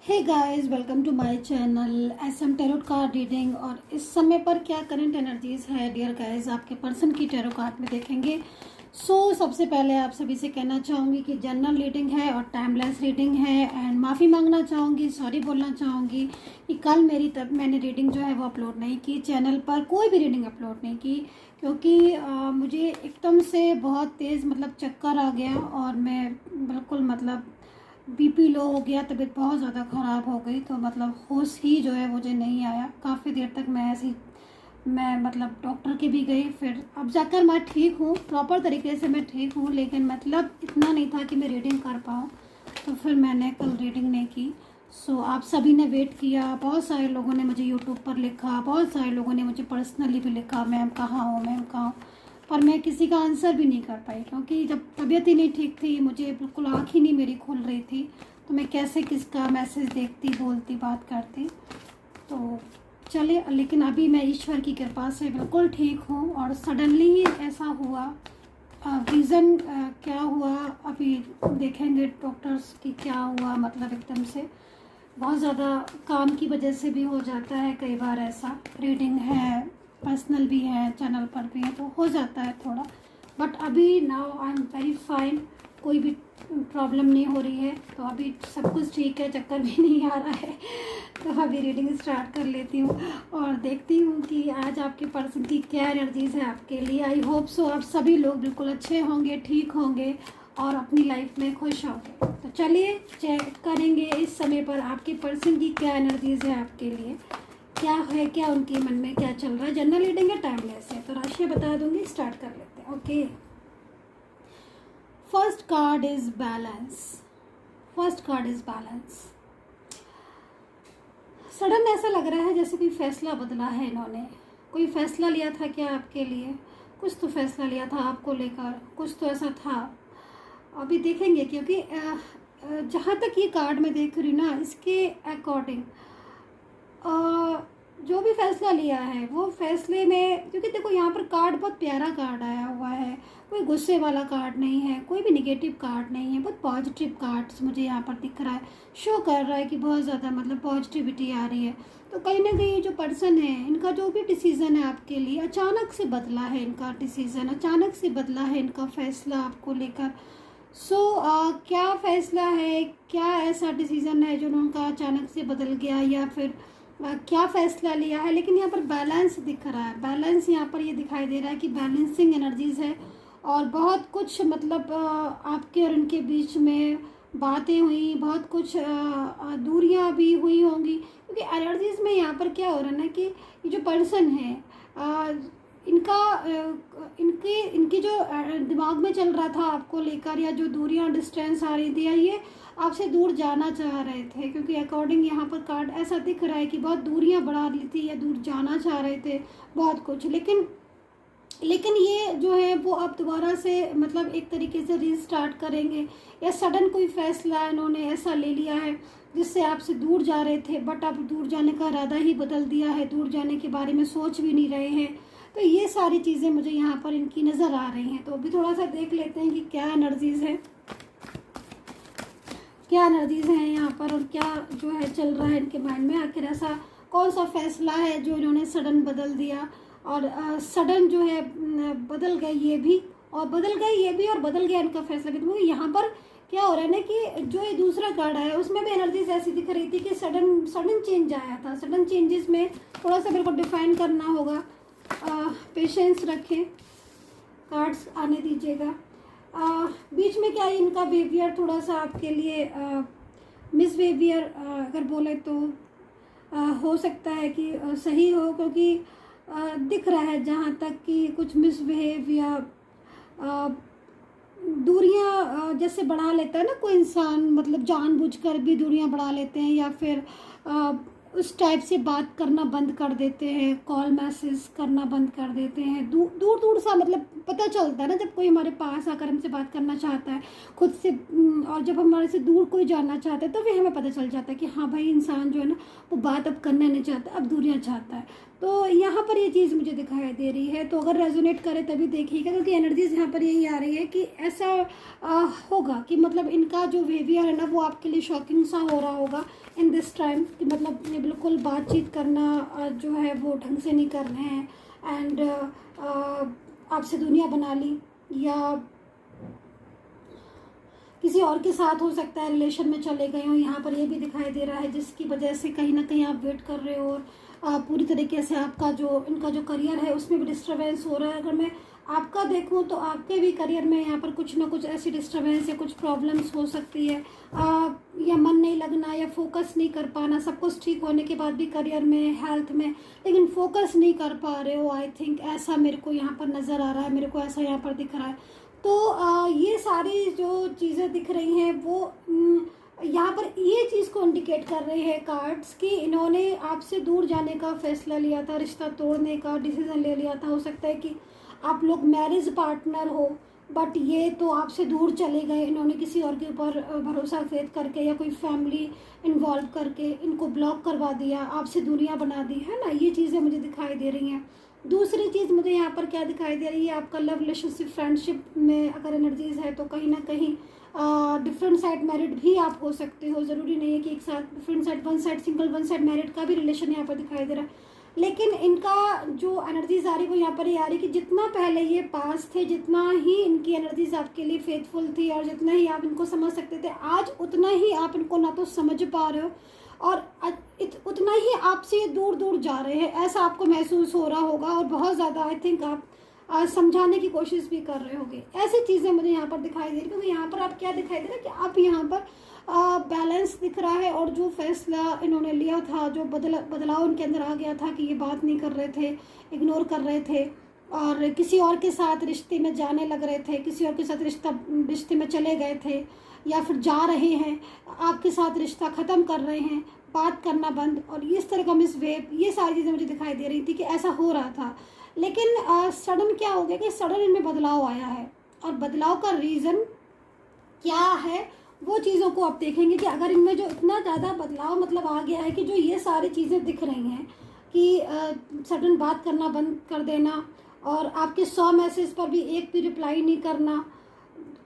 Hey guys, welcome to my channel SM tarot card reading. और इस समय पर क्या करंट एनर्जीज है डियर गाइस, आपके पर्सन की टैरो कार्ड में देखेंगे। सबसे पहले आप सभी से कहना चाहूँगी कि जनरल रीडिंग है और टाइमलेस रीडिंग है। एंड माफ़ी मांगना चाहूँगी, सॉरी बोलना चाहूँगी कि कल मैंने रीडिंग जो है वो अपलोड नहीं की चैनल पर, कोई भी रीडिंग अपलोड नहीं की, क्योंकि मुझे एकदम से बहुत तेज़ चक्कर आ गया और मैं बिल्कुल बीपी लो हो गया, तबीयत बहुत ज़्यादा ख़राब हो गई। तो होश ही जो है मुझे नहीं आया, काफ़ी देर तक मैं ऐसी डॉक्टर के भी गई, फिर अब जाकर मैं ठीक हूँ, प्रॉपर तरीके से मैं ठीक हूँ, लेकिन इतना नहीं था कि मैं रीडिंग कर पाऊँ। तो फिर मैंने कल रीडिंग नहीं की। आप सभी ने वेट किया, बहुत सारे लोगों ने मुझे यूट्यूब पर लिखा, बहुत सारे लोगों ने मुझे पर्सनली भी लिखा, मैम कहाँ हो, मैम कहाँ हो। पर मैं किसी का आंसर भी नहीं कर पाई, क्योंकि जब तबीयत ही नहीं ठीक थी, मुझे बिल्कुल आँख ही नहीं मेरी खुल रही थी, तो मैं कैसे किसका मैसेज देखती, बोलती, बात करती। तो चले, लेकिन अभी मैं ईश्वर की कृपा से बिल्कुल ठीक हूँ। और सडनली ही ऐसा हुआ, रीज़न क्या हुआ अभी देखेंगे, डॉक्टर्स की क्या हुआ, एकदम से बहुत ज़्यादा काम की वजह से भी हो जाता है कई बार ऐसा। रीडिंग है, पर्सनल भी है, चैनल पर भी है, तो हो जाता है थोड़ा। बट अभी now I am very fine, कोई भी प्रॉब्लम नहीं हो रही है, तो अभी सब कुछ ठीक है, चक्कर भी नहीं आ रहा है। तो अभी रीडिंग स्टार्ट कर लेती हूँ और देखती हूँ कि आज आपके पर्सन की क्या एनर्जीज़ है आपके लिए। आई होप सो आप सभी लोग बिल्कुल अच्छे होंगे, ठीक होंगे और अपनी लाइफ में खुश होंगे। तो चलिए चेक करेंगे इस समय पर आपके पर्सन की क्या एनर्जीज़ है आपके लिए, क्या है, क्या उनके मन में क्या चल रहा है। जनरल रीडिंग है, टाइमलेस है, तो राशियाँ बता दूंगी, स्टार्ट कर लेते हैं। Okay, first card is balance. First card is balance. Sudden ऐसा लग रहा है जैसे कोई फैसला बदला है इन्होंने, कोई फैसला लिया था क्या आपके लिए, कुछ तो फैसला लिया था आपको लेकर, कुछ तो ऐसा था। अभी देखेंगे, क्योंकि जहाँ तक ये कार्ड में देख रही हूँ ना, इसके अकॉर्डिंग जो भी फैसला लिया है वो फैसले में, क्योंकि देखो यहाँ पर कार्ड बहुत प्यारा कार्ड आया हुआ है, कोई गुस्से वाला कार्ड नहीं है, कोई भी निगेटिव कार्ड नहीं है, बहुत पॉजिटिव कार्ड्स मुझे यहाँ पर दिख रहा है, शो कर रहा है कि बहुत ज़्यादा पॉजिटिविटी आ रही है। तो कहीं ना कहीं जो पर्सन है, इनका जो भी डिसीज़न है आपके लिए, अचानक से बदला है इनका डिसीज़न, अचानक से बदला है इनका फैसला आपको लेकर। क्या फ़ैसला है, क्या ऐसा डिसीज़न है जो उनका अचानक से बदल गया, या फिर क्या फ़ैसला लिया है। लेकिन यहाँ पर बैलेंस दिख रहा है, बैलेंस यहाँ पर ये दिखाई दे रहा है कि बैलेंसिंग एनर्जीज़ है, और बहुत कुछ आपके और उनके बीच में बातें हुई, बहुत कुछ दूरियाँ भी हुई होंगी, क्योंकि एनर्जीज़ में यहाँ पर क्या हो रहा है ना कि ये जो पर्सन है, इनका इनके इनकी जो दिमाग में चल रहा था आपको लेकर, या जो दूरियां डिस्टेंस आ रही थी, या ये आपसे दूर जाना चाह रहे थे, क्योंकि अकॉर्डिंग यहाँ पर कार्ड ऐसा दिख रहा है कि बहुत दूरियां बढ़ा ली थी, या दूर जाना चाह रहे थे बहुत कुछ। लेकिन ये जो है वो अब दोबारा से एक तरीके से रीस्टार्ट करेंगे, या सडन कोई फैसला इन्होंने ऐसा ले लिया है जिससे आपसे दूर जा रहे थे, बट अब दूर जाने का इरादा ही बदल दिया है, दूर जाने के बारे में सोच भी नहीं रहे हैं। तो ये सारी चीज़ें मुझे यहाँ पर इनकी नज़र आ रही हैं। तो अभी थोड़ा सा देख लेते हैं कि क्या एनर्जीज़ है, क्या एनर्जीज़ हैं यहाँ पर, और क्या जो है चल रहा है इनके माइंड में, आखिर ऐसा कौन सा फैसला है जो इन्होंने सडन बदल दिया। और सडन जो है बदल गए ये भी, और बदल गए ये भी, और बदल गया इनका फैसला भी। तो यहाँ पर क्या हो रहा है ना कि जो ये दूसरा कार्ड आया उसमें भी एनर्जीज ऐसी दिख रही थी कि सडन सडन चेंज आया था। सडन चेंजेस में थोड़ा सा मेरे को डिफाइन करना होगा, पेशेंस रखें, कार्ड्स आने दीजिएगा। बीच में क्या इनका बिहेवियर थोड़ा सा आपके लिए मिसबिहेवियर अगर बोले तो हो सकता है कि सही हो, क्योंकि दिख रहा है जहाँ तक कि कुछ मिसबिहेव या दूरियां जैसे बढ़ा लेता है ना कोई इंसान, जानबूझकर भी दूरियां बढ़ा लेते हैं, या फिर उस टाइप से बात करना बंद कर देते हैं, कॉल मैसेज करना बंद कर देते हैं, दूर दूर सा पता चलता है ना जब कोई हमारे पास आकर हमसे बात करना चाहता है खुद से, और जब हमारे से दूर कोई जानना चाहता है तो फिर हमें पता चल जाता है कि हाँ भाई, इंसान जो है ना वो बात अब करना नहीं चाहता, अब दूरियां चाहता है। तो यहाँ पर ये चीज़ मुझे दिखाई दे रही है। तो अगर रेजोनेट करे तभी देखिएगा, क्योंकि एनर्जीज यहाँ पर यही आ रही है कि ऐसा होगा कि मतलब इनका जो बिहेवियर है ना वो आपके लिए शॉकिंग सा हो रहा होगा इन दिस टाइम, कि मतलब ये बिल्कुल बातचीत करना जो है वो ढंग से नहीं कर रहे हैं, एंड आपसे दुनिया बना ली, या किसी और के साथ हो सकता है रिलेशन में चले गए हो, यहाँ पर ये भी दिखाई दे रहा है, जिसकी वजह से कहीं ना कहीं आप वेट कर रहे हो और पूरी तरीके से आपका जो इनका जो करियर है उसमें भी डिस्टर्बेंस हो रहा है। अगर मैं आपका देखूं तो आपके भी करियर में यहाँ पर कुछ ना कुछ ऐसी डिस्टर्बेंस या कुछ प्रॉब्लम्स हो सकती है, या मन नहीं लगना या फोकस नहीं कर पाना, सब कुछ ठीक होने के बाद भी करियर में, हेल्थ में, लेकिन फोकस नहीं कर पा रहे हो। आई थिंक ऐसा मेरे को यहाँ पर नज़र आ रहा है, मेरे को ऐसा यहाँ पर दिख रहा है। तो ये सारी जो चीज़ें दिख रही हैं वो यहाँ पर ये चीज़ को इंडिकेट कर रहे हैं कार्ड्स कि इन्होंने आपसे दूर जाने का फैसला लिया था, रिश्ता तोड़ने का डिसीज़न ले लिया था। हो सकता है कि आप लोग मैरिज पार्टनर हो, बट ये तो आपसे दूर चले गए, इन्होंने किसी और के ऊपर भरोसा फेथ करके या कोई फैमिली इन्वॉल्व करके इनको ब्लॉक करवा दिया, आपसे दूरियां बना दी है ना। ये चीज़ें मुझे दिखाई दे रही हैं। दूसरी चीज़ मुझे यहाँ पर क्या दिखाई दे रही है, आपका लव रिलेशनशिप फ्रेंडशिप में अगर एनर्जीज है तो कहीं ना कहीं डिफरेंट साइड मैरिड भी आप हो सकते हो। ज़रूरी नहीं है कि एक साथ different side, one side single, one side married का भी रिलेशन यहाँ पर दिखाई दे रहा है। लेकिन इनका जो एनर्जीज आ रही वो यहाँ पर ये आ रही कि जितना पहले ये पास थे, जितना ही इनकी एनर्जीज आपके लिए फेथफुल थी और जितना ही आप इनको समझ सकते थे, आज उतना ही आप इनको ना तो समझ पा रहे हो और उतना ही आपसे ये दूर दूर जा रहे हैं, ऐसा आपको महसूस हो रहा होगा। और बहुत ज़्यादा आई थिंक आप समझाने की कोशिश भी कर रहे होंगे। ऐसी चीज़ें मुझे यहाँ पर दिखाई दे रही, क्योंकि यहाँ पर आप क्या दिखाई दे रहा है कि आप यहाँ पर बैलेंस दिख रहा है, और जो फैसला इन्होंने लिया था, जो बदलाव उनके अंदर आ गया था कि ये बात नहीं कर रहे थे, इग्नोर कर रहे थे और किसी और के साथ रिश्ते में जाने लग रहे थे, किसी और के साथ रिश्ते में चले गए थे, या फिर जा रहे हैं, आपके साथ रिश्ता ख़त्म कर रहे हैं, बात करना बंद, और इस तरह का मिसबिहेव, ये सारी चीज़ें मुझे दिखाई दे रही थी कि ऐसा हो रहा था। लेकिन सडन क्या हो गया कि सडन इनमें बदलाव आया है, और बदलाव का रीज़न क्या है वो चीज़ों को आप देखेंगे कि अगर इनमें जो इतना ज़्यादा बदलाव मतलब आ गया है कि जो ये सारी चीज़ें दिख रही हैं कि सडन बात करना बंद कर देना, और आपके 100 मैसेज पर भी एक भी रिप्लाई नहीं करना,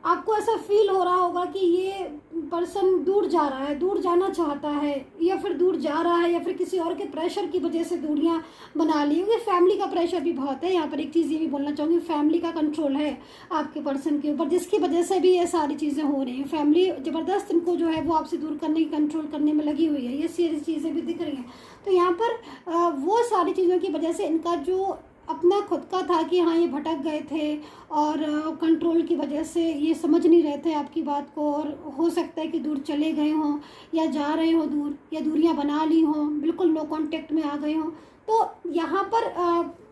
आपको ऐसा फील हो रहा होगा कि ये पर्सन दूर जा रहा है, दूर जाना चाहता है, या फिर दूर जा रहा है, या फिर किसी और के प्रेशर की वजह से दूरियां बना ली होगी। फैमिली का प्रेशर भी बहुत है यहाँ पर। एक चीज़ ये भी बोलना चाहूँगी, फैमिली का कंट्रोल है आपके पर्सन के ऊपर, जिसकी वजह से भी ये सारी चीज़ें हो रही हैं। फैमिली ज़बरदस्त इनको जो है वो आपसे दूर करने की, कंट्रोल करने में लगी हुई है। ये सारी चीज़ें भी दिख रही हैं। तो यहाँ पर वो सारी चीज़ों की वजह से इनका जो अपना खुद का था कि हाँ ये भटक गए थे, और कंट्रोल की वजह से ये समझ नहीं रहे थे आपकी बात को, और हो सकता है कि दूर चले गए हों या जा रहे हो दूर, या दूरियां बना ली हों, बिल्कुल नो कांटेक्ट में आ गए हों। तो यहाँ पर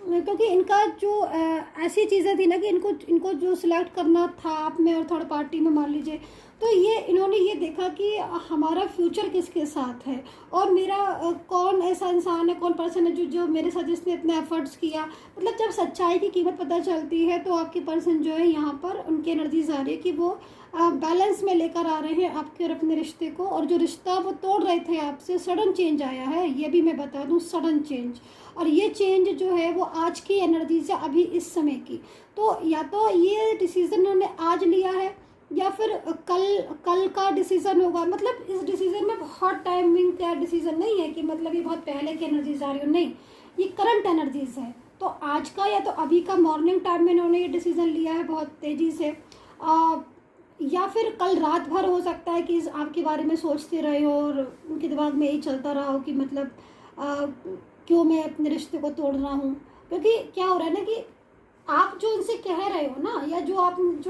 क्योंकि इनका जो ऐसी चीज़ें थी ना कि इनको जो सिलेक्ट करना था आप में और थर्ड पार्टी में मान लीजिए, तो ये इन्होंने ये देखा कि हमारा फ्यूचर किसके साथ है, और मेरा कौन ऐसा इंसान है, कौन पर्सन है जो मेरे साथ जिसने इतने एफर्ट्स किया। मतलब जब सच्चाई की कीमत पता चलती है तो आपके पर्सन जो है यहाँ पर उनकी एनर्जीज आ रही है कि वो बैलेंस में लेकर आ रहे हैं आपके और अपने रिश्ते को, और जो रिश्ता वो तोड़ रहे थे आपसे, सडन चेंज आया है। ये भी मैं बता दूँ, सडन चेंज, और ये चेंज जो है वो आज की एनर्जी से, अभी इस समय की। तो या तो ये डिसीज़न उन्होंने आज लिया है, या फिर कल का डिसीज़न होगा। मतलब इस डिसीज़न में बहुत टाइमिंग का डिसीज़न नहीं है कि मतलब ये बहुत पहले की एनर्जीज आ रही हो, नहीं, ये करंट एनर्जीज है। तो आज का या तो अभी का मॉर्निंग टाइम में इन्होंने ये डिसीज़न लिया है बहुत तेज़ी से, या फिर कल रात भर हो सकता है कि आपके बारे में सोचते रहे हो और उनके दिमाग में यही चलता रहा हो कि मतलब क्यों मैं अपने रिश्ते को तोड़ रहा हूँ। क्योंकि क्या हो रहा है ना कि आप जो इनसे कह रहे हो ना, या जो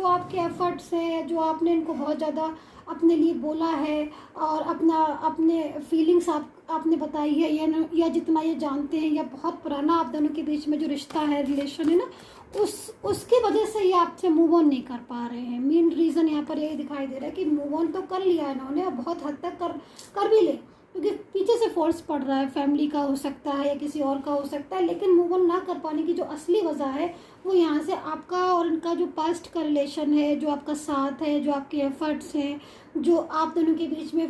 आपके एफर्ट्स हैं, जो आपने इनको बहुत ज़्यादा अपने लिए बोला है, और अपने फीलिंग्स आपने बताई है, या जितना ये जानते हैं, या बहुत पुराना आप दोनों के बीच में जो रिश्ता है, रिलेशन है ना, उसकी वजह से ये आपसे मूव ऑन नहीं कर पा रहे हैं। मेन रीज़न यहाँ पर यही दिखाई दे रहा है कि मूव ऑन तो कर लिया है इन्होंने, और बहुत हद तक कर भी ले, क्योंकि पीछे से फोर्स पड़ रहा है, फैमिली का हो सकता है या किसी और का हो सकता है। लेकिन मूव ऑन ना कर पाने की जो असली वजह है वो यहाँ से आपका और इनका जो पास्ट का रिलेशन है, जो आपका साथ है, जो आपके एफर्ट्स हैं, जो आप दोनों के बीच में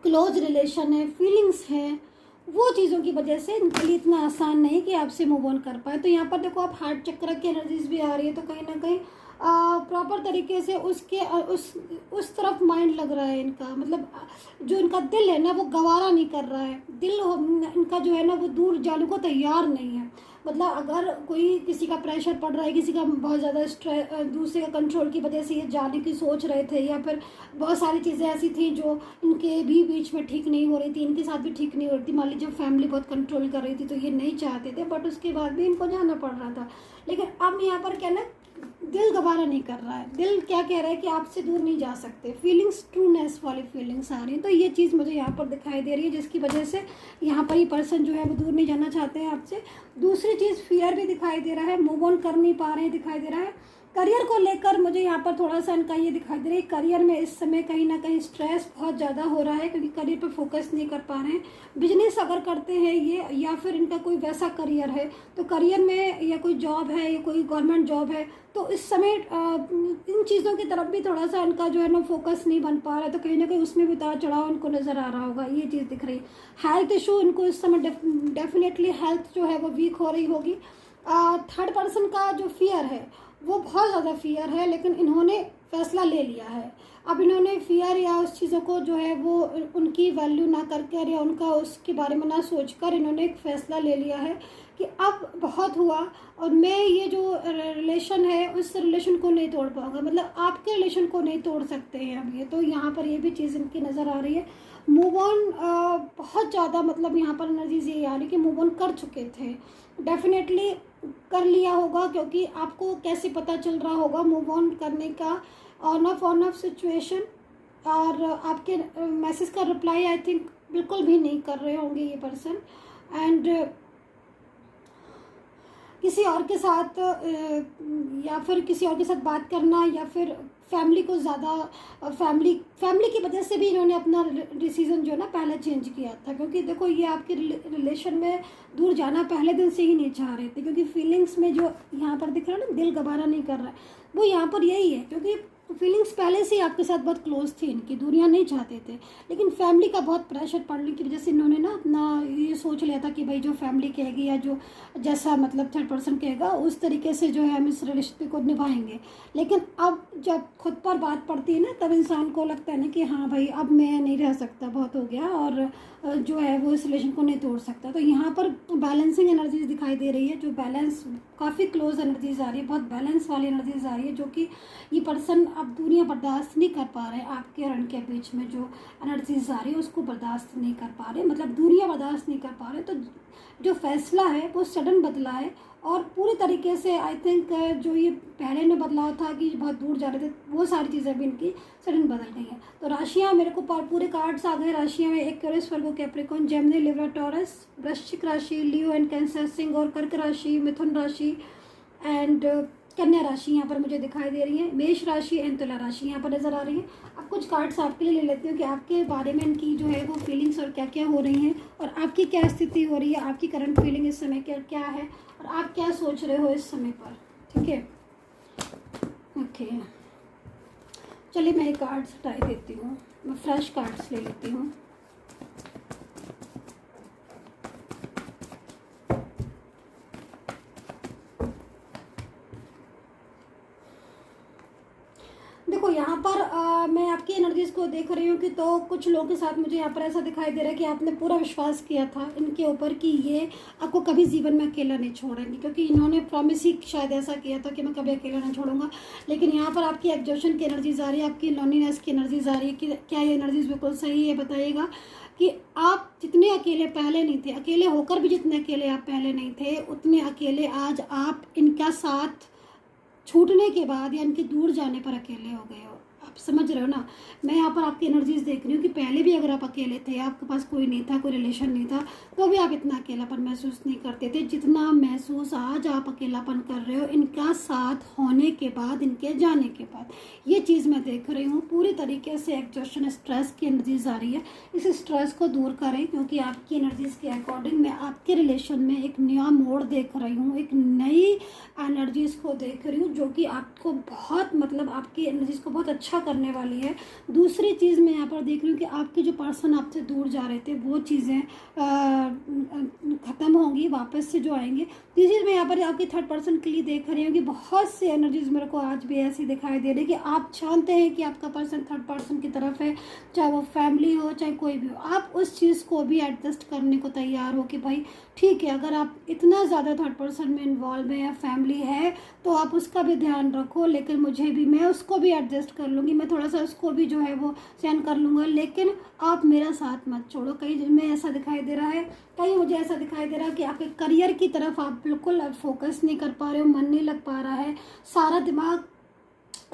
क्लोज रिलेशन है, फीलिंग्स हैं, वो चीज़ों की वजह से इनके लिए इतना आसान नहीं कि आपसे मूव ऑन कर पाए। तो यहाँ पर देखो आप हार्ट चक्र की एनर्जीज भी आ रही है, तो कहीं ना कहीं प्रॉपर तरीके से उसके उस तरफ माइंड लग रहा है इनका, मतलब जो इनका दिल है ना वो गवारा नहीं कर रहा है, दिल इनका जो है ना वो दूर जाने को तैयार नहीं है। मतलब अगर कोई किसी का प्रेशर पड़ रहा है, किसी का बहुत ज़्यादा स्ट्रेस, दूसरे का कंट्रोल की वजह से ये जाने की सोच रहे थे, या फिर बहुत सारी चीज़ें ऐसी थी जो इनके भी बीच में ठीक नहीं हो रही थी, इनके साथ भी ठीक नहीं हो रही थी। मान लीजिए फैमिली बहुत कंट्रोल कर रही थी तो ये नहीं चाहते थे, बट उसके बाद भी इनको जाना पड़ रहा था। लेकिन अब यहाँ पर क्या ना, दिल गवारा नहीं कर रहा है, दिल क्या कह रहा है कि आपसे दूर नहीं जा सकते। फीलिंग्स ट्रूनेस वाली फीलिंग्स आ रही हैं, तो ये चीज़ मुझे यहाँ पर दिखाई दे रही है, जिसकी वजह से यहाँ पर ये पर्सन जो है वो दूर नहीं जाना चाहते हैं आपसे। दूसरी चीज़ फियर भी दिखाई दे रहा है, मूव ऑन कर नहीं पा रहे हैं दिखाई दे रहा है। करियर को लेकर मुझे यहाँ पर थोड़ा सा इनका ये दिखाई दे रहा है, करियर में इस समय कहीं ना कहीं स्ट्रेस बहुत ज़्यादा हो रहा है, क्योंकि करियर पर फोकस नहीं कर पा रहे हैं। बिजनेस अगर करते हैं ये, या फिर इनका कोई वैसा करियर है, तो करियर में या कोई जॉब है या कोई गवर्नमेंट जॉब है, तो इस समय इन चीज़ों की तरफ भी थोड़ा सा इनका जो है ना फोकस नहीं बन पा रहा है, तो कहीं ना कहीं उसमें भी उतार चढ़ाव इनको नज़र आ रहा होगा। ये चीज़ दिख रही है। हेल्थ इशू इनको इस समय डेफिनेटली हेल्थ जो है वो वीक हो रही होगी। थर्ड पर्सन का जो फियर है वो बहुत ज़्यादा फियर है, लेकिन इन्होंने फैसला ले लिया है। अब इन्होंने फियर या उस चीज़ों को जो है वो उनकी वैल्यू ना करके या उनका उसके बारे में ना सोचकर इन्होंने एक फ़ैसला ले लिया है कि अब बहुत हुआ और मैं ये जो रिलेशन है उस रिलेशन को नहीं तोड़ पाऊंगा, मतलब आपके रिलेशन को नहीं तोड़ सकते हैं अब ये। तो यहाँ पर ये भी चीज़ इनकी नज़र आ रही है। मूव ऑन बहुत ज़्यादा, मतलब यहाँ पर एनर्जीज ये आ रही कि मूव ऑन कर चुके थे, डेफिनेटली कर लिया होगा, क्योंकि आपको कैसे पता चल रहा होगा मूव ऑन करने का ऑन ऑफ सिचुएशन। और आपके मैसेज का रिप्लाई आई थिंक बिल्कुल भी नहीं कर रहे होंगे ये पर्सन। एंड किसी और के साथ या फिर किसी और के साथ बात करना, या फिर फैमिली को ज़्यादा फैमिली की वजह से भी इन्होंने अपना डिसीज़न जो है ना पहले चेंज किया था, क्योंकि देखो ये आपके रिलेशन में दूर जाना पहले दिन से ही नहीं चाह रहे थे, क्योंकि फीलिंग्स में जो यहाँ पर दिख रहा है ना, दिल गवारा नहीं कर रहा है, वो यहाँ पर यही है, क्योंकि फीलिंग्स पहले से ही आपके साथ बहुत क्लोज थी इनकी, दूरियां नहीं चाहते थे। लेकिन फैमिली का बहुत प्रेशर पड़ने की वजह से इन्होंने ना अपना ये सोच लिया था कि भाई जो फैमिली कहेगी या जो जैसा मतलब थर्ड पर्सन कहेगा उस तरीके से जो है हम इस रिश्ते को निभाएंगे। लेकिन अब जब खुद पर बात पड़ती है ना, तब इंसान को लगता है ना कि हाँ भाई अब मैं नहीं रह सकता, बहुत हो गया, और जो है वो इस रिलेशन को नहीं तोड़ सकता। तो यहाँ पर बैलेंसिंग एनर्जीज दिखाई दे रही है, जो बैलेंस काफ़ी क्लोज एनर्जीज आ रही है, बहुत बैलेंस वाली एनर्जीज आ रही है, जो कि ये पर्सन अब दूरियां बर्दाश्त नहीं कर पा रहे हैं। आपके और उनके बीच में जो एनर्जीज आ रही है उसको बर्दाश्त नहीं कर पा रहे, मतलब दूरियां बर्दाश्त नहीं कर पा रहे। तो जो फैसला है वो सडन बदला है, और पूरी तरीके से आई थिंक जो ये पहले ने बदलाव था कि बहुत दूर जा रहे थे, वो सारी चीज़ें भी इनकी सडन बदल गई हैं। तो राशियाँ मेरे को पूरे कार्ड्स आ गए। राशियाँ में एक्वेरियस, वर्गो, कैप्रिकॉर्न, जेमिनी, लिब्रा, टॉरस, वृश्चिक राशि, लियो एंड कैंसर, सिंह और कर्क राशि, मिथुन राशि एंड कन्या राशि यहाँ पर मुझे दिखाई दे रही है। मेष राशि एंड तुला राशि यहाँ पर नजर आ रही है। अब कुछ कार्ड्स आपके लिए ले लेती हूँ कि आपके बारे में इनकी जो है वो फीलिंग्स और क्या क्या हो रही हैं, और आपकी क्या स्थिति हो रही है, आपकी करंट फीलिंग इस समय क्या क्या है, और आप क्या सोच रहे हो इस समय पर। ठीक है, ओके, चलिए मैं एक कार्ड्स हटा देती हूँ, मैं फ्रेश कार्ड्स ले लेती हूँ। देखो यहाँ पर मैं आपकी एनर्जीज को देख रही हूँ कि तो कुछ लोगों के साथ मुझे यहाँ पर ऐसा दिखाई दे रहा है कि आपने पूरा विश्वास किया था इनके ऊपर कि ये आपको कभी जीवन में अकेला नहीं छोड़ेंगे, क्योंकि इन्होंने प्रॉमिस ही शायद ऐसा किया था कि मैं कभी अकेला नहीं छोड़ूंगा। लेकिन यहाँ पर आपकी एग्जॉशन की एनर्जीज आ रही है, आपकी लोनलीनेस की एनर्जीज आ रही है। कि क्या ये एनर्जीज बिल्कुल सही है? बताइएगा कि आप जितने अकेले पहले नहीं थे, अकेले होकर भी जितने अकेले आप पहले नहीं थे, उतने अकेले आज आप इनका साथ छूटने के बाद या इनके दूर जाने पर अकेले हो गए हो। आप समझ रहे हो ना? मैं यहाँ पर आपकी एनर्जीज देख रही हूँ कि पहले भी अगर आप अकेले थे, आपके पास कोई नहीं था, कोई रिलेशन नहीं था, तो भी आप इतना अकेलापन महसूस नहीं करते थे जितना महसूस आज आप अकेलापन कर रहे हो इनका साथ होने के बाद, इनके जाने के बाद। ये चीज़ मैं देख रही हूँ पूरी तरीके से एग्जॉशन, स्ट्रेस की एनर्जीज आ रही है। इस स्ट्रेस को दूर करें, क्योंकि आपकी एनर्जीज के अकॉर्डिंग मैं आपके रिलेशन में एक नया मोड़ देख रही हूँ, एक नई एनर्जीज को देख रही हूँ जो कि आपको बहुत मतलब आपकी एनर्जीज को बहुत अच्छा करने वाली है। दूसरी चीज़ मैं यहाँ पर देख रही हूँ कि आपके जो पर्सन आपसे दूर जा रहे थे वो चीज़ें ख़त्म होंगी, वापस से जो आएंगे। तीसरी चीज़ मैं यहाँ पर आपके थर्ड पर्सन के लिए देख रही हूँ कि बहुत सी एनर्जीज मेरे को आज भी ऐसी दिखाई दे रही है कि आप जानते हैं कि आपका पर्सन थर्ड पर्सन की तरफ है, चाहे वो फैमिली हो चाहे कोई भी हो। आप उस चीज़ को भी एडजस्ट करने को तैयार हो कि भाई ठीक है, अगर आप इतना ज़्यादा थर्ड पर्सन में इन्वॉल्व है या फैमिली है तो आप उसका भी ध्यान रखो, लेकिन मुझे भी, मैं उसको भी एडजस्ट कर लूँगी, मैं थोड़ा सा उसको भी जो है वो सहन कर लूँगा, लेकिन आप मेरा साथ मत छोड़ो। कहीं में ऐसा दिखाई दे रहा है, कहीं मुझे ऐसा दिखाई दे रहा है कि आपके करियर की तरफ आप बिल्कुल फोकस नहीं कर पा रहे हो, मन नहीं लग पा रहा है, सारा दिमाग,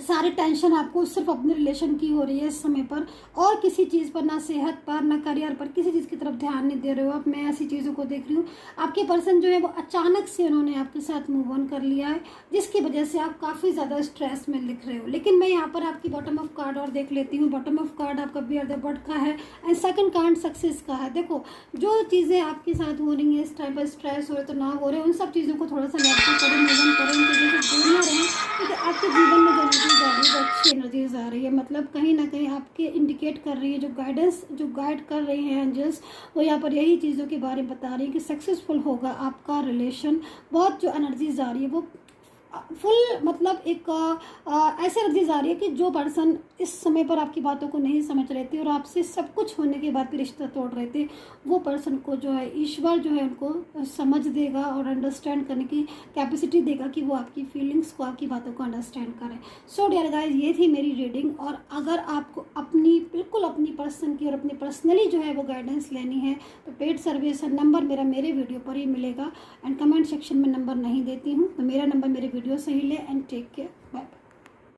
सारी टेंशन आपको सिर्फ अपने रिलेशन की हो रही है इस समय पर, और किसी चीज़ पर, ना सेहत पर ना करियर पर, किसी चीज़ की तरफ ध्यान नहीं दे रहे हो आप। मैं ऐसी चीज़ों को देख रही हूँ। आपके पर्सन जो है वो अचानक से उन्होंने आपके साथ मूव ऑन कर लिया है, जिसकी वजह से आप काफ़ी ज़्यादा स्ट्रेस में लिख रहे हो। लेकिन मैं यहाँ पर आपकी बॉटम ऑफ कार्ड और देख लेती हूँ। बॉटम ऑफ कार्ड आपका बियर द बर्ड का है एंड सेकंड कार्ड सक्सेस का है। देखो, जो चीज़ें आपके साथ हो रही हैं इस टाइम पर, स्ट्रेस हो रहे तो ना हो रहे, उन सब चीज़ों को थोड़ा सा लेट गो करें, मूव ऑन करें, उन चीज़ों से दूर ना रहें, क्योंकि आपके जीवन में जो एनर्जीज आ रही है वो अच्छी एनर्जीज आ रही है। मतलब कहीं ना कहीं आपके इंडिकेट कर रही है, जो गाइडेंस, जो गाइड कर रहे हैं एंजल्स, वो यहाँ पर यही चीज़ों के बारे में बता रही है कि सक्सेसफुल होगा आपका रिलेशन। बहुत जो एनर्जीज आ रही है वो फुल, मतलब एक ऐसे एनर्जीज आ रही है कि जो पर्सन इस समय पर आपकी बातों को नहीं समझ रहे थे और आपसे सब कुछ होने के बाद भी रिश्ता तोड़ रहे थे, वो पर्सन को जो है ईश्वर जो है उनको समझ देगा और अंडरस्टैंड करने की कैपेसिटी देगा कि वो आपकी फीलिंग्स को, आपकी बातों को अंडरस्टैंड करें। सो डियर गाइस, ये थी मेरी रीडिंग। और अगर आपको अपनी, बिल्कुल अपनी पर्सन की और अपनी पर्सनली जो है वो गाइडेंस लेनी है तो पेड सर्विस नंबर मेरा मेरे वीडियो पर ही मिलेगा, एंड कमेंट सेक्शन में नंबर नहीं देती हूँ, तो मेरा नंबर मेरे वीडियो से ही ले। And take care.